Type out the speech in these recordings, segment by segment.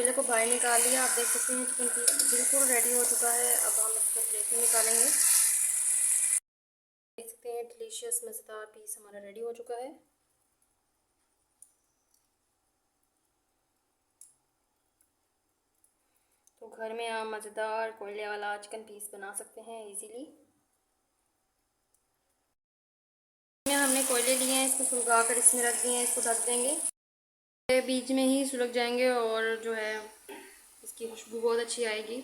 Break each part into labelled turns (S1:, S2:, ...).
S1: कोयले को बाहर निकाल लिया। आप देख सकते हैं चिकन पीस बिल्कुल रेडी हो चुका है। अब हम इसको प्लेट में निकालेंगे। देख सकते हैं डिलीशियस मज़ेदार पीस हमारा रेडी हो चुका है। तो घर में आप मज़ेदार कोयले वाला चिकन पीस बना सकते हैं इजीली। हमने कोयले लिए हैं, इसको सुलगा कर इसमें रख दिए हैं। इसको ढक देंगे, बीच में ही सुलग जाएंगे और जो है इसकी खुशबू बहुत अच्छी आएगी।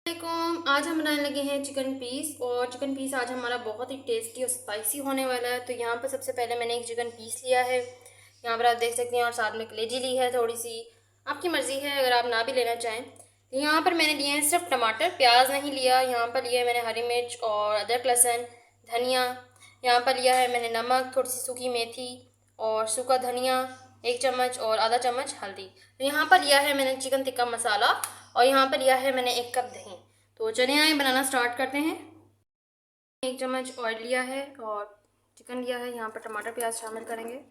S1: आज हम बनाने लगे हैं चिकन पीस, और चिकन पीस आज हमारा बहुत ही टेस्टी और स्पाइसी होने वाला है। तो यहाँ पर सबसे पहले मैंने एक चिकन पीस लिया है, यहाँ पर आप देख सकते हैं, और साथ में कलेजी ली है थोड़ी सी। आपकी मर्ज़ी है अगर आप ना भी लेना चाहें। तो यहाँ पर मैंने लिए हैं सिर्फ टमाटर, प्याज नहीं लिया। यहाँ पर लिया है मैंने हरी मिर्च और अदरक लहसुन, धनिया। यहाँ पर लिया है मैंने नमक, थोड़ी सी सूखी मेथी और सूखा धनिया 1 चम्मच, और आधा चम्मच हल्दी। तो यहाँ पर लिया है मैंने चिकन टिक्का मसाला, और यहाँ पर लिया है मैंने 1 कप दही। तो चलिए आइए बनाना स्टार्ट करते हैं। 1 चम्मच ऑयल लिया है और चिकन लिया है। यहाँ पर टमाटर प्याज शामिल करेंगे,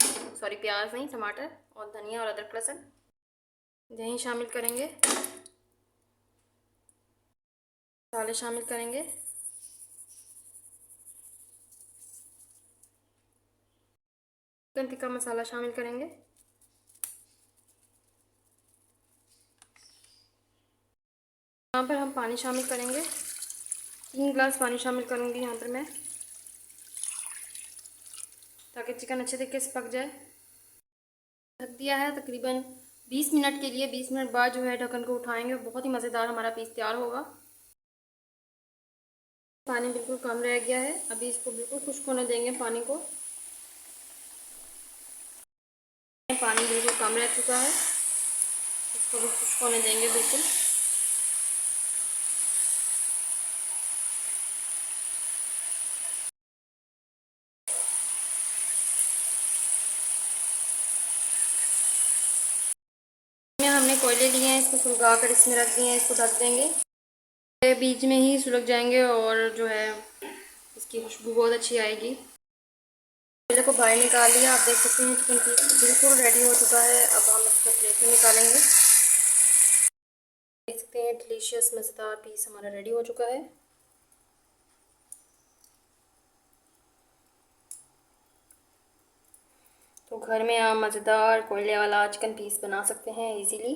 S1: सॉरी प्याज नहीं टमाटर, और धनिया और अदरक लहसुन। दही शामिल करेंगे, मसाले शामिल करेंगे। चिकन टिक्का मसाला शामिल करेंगे। यहाँ पर हम पानी शामिल करेंगे, 3 गिलास पानी शामिल करूँगी यहाँ पर मैं, ताकि चिकन अच्छे तरीके से पक जाए। ढक दिया है तकरीबन 20 मिनट के लिए। 20 मिनट बाद जो है ढक्कन को उठाएंगे, बहुत ही मज़ेदार हमारा पीस तैयार होगा। पानी बिल्कुल कम रह गया है, अभी इसको बिल्कुल खुश्क होने देंगे पानी को। पानी बिल्कुल कम रह चुका है, इसको भी खुश्क होने देंगे बिल्कुल। हमने कोयले लिए हैं, इसको सुलगा कर इसमें रख दिए हैं। इसको ढक देंगे, बीच में ही सुलग जाएंगे और जो है इसकी खुशबू बहुत अच्छी आएगी। कोयले को बाहर निकाल लिया। आप देख सकते हैं चिकन पीस बिल्कुल रेडी हो चुका है। अब हम इसको प्लेट में निकालेंगे। देख सकते हैं डिलीशियस मज़ेदार पीस हमारा रेडी हो चुका है। तो घर में आप मज़ेदार कोयले वाला चिकन पीस बना सकते हैं इजीली।